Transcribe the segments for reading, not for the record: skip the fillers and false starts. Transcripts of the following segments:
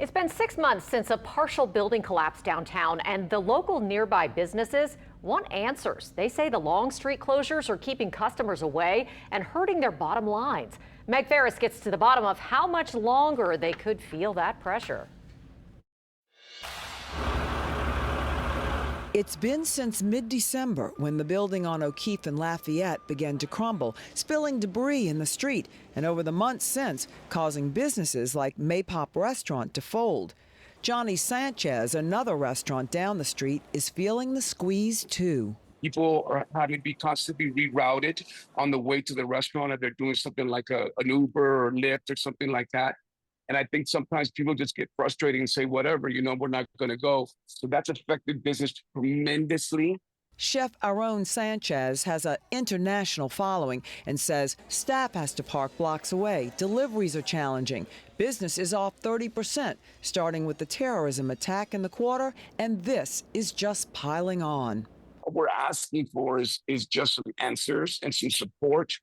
It's been 6 months since a partial building collapsed downtown, and the local nearby businesses want answers. They say the long street closures are keeping customers away and hurting their bottom lines. Meg Ferris gets to the bottom of how much longer they could feel that pressure. It's been since mid-December when the building on O'Keefe and Lafayette began to crumble, spilling debris in the street, and over the months since, causing businesses like Maypop Restaurant to fold. Johnny Sanchez, another restaurant down the street, is feeling the squeeze too. People are having to be constantly rerouted on the way to the restaurant if they're doing something like an Uber or Lyft or something like that. And I think sometimes people just get frustrated and say, whatever, we're not going to go. So that's affected business tremendously. Chef Aaron Sanchez has an international following and says staff has to park blocks away. Deliveries are challenging. Business is off 30%, starting with the terrorism attack in the quarter, and this is just piling on. What we're asking for is just some answers and some support,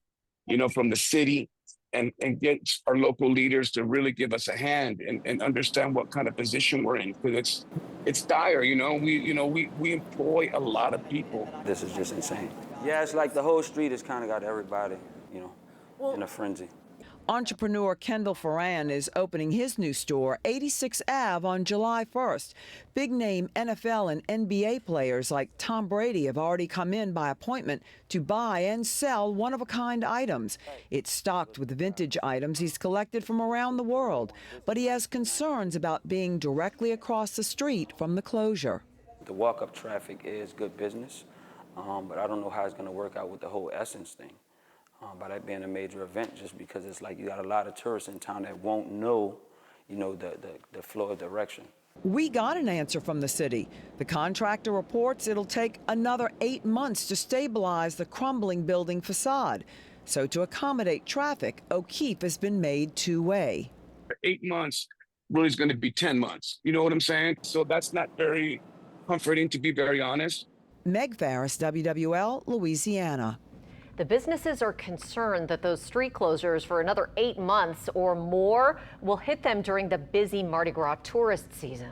from the city. And get our local leaders to really give us a hand and understand what kind of position we're in, because it's dire. We employ a lot of people. This is just insane. Yeah, it's like the whole street has kind of got everybody, in a frenzy. Entrepreneur Kendall Ferran is opening his new store, 86 Ave, on July 1st. Big-name NFL and NBA players like Tom Brady have already come in by appointment to buy and sell one-of-a-kind items. It's stocked with vintage items he's collected from around the world, but he has concerns about being directly across the street from the closure. The walk-up traffic is good business, but I don't know how it's going to work out with the whole Essence thing. By that being a major event, just because it's like you got a lot of tourists in town that won't know, the flow of direction. We got an answer from the city. The contractor reports it'll take another 8 months to stabilize the crumbling building facade. So to accommodate traffic, O'Keefe has been made two-way. 8 months really is going to be 10 months. You know what I'm saying? So that's not very comforting, to be very honest. Meg Ferris, WWL, Louisiana. The businesses are concerned that those street closures for another 8 months or more will hit them during the busy Mardi Gras tourist season.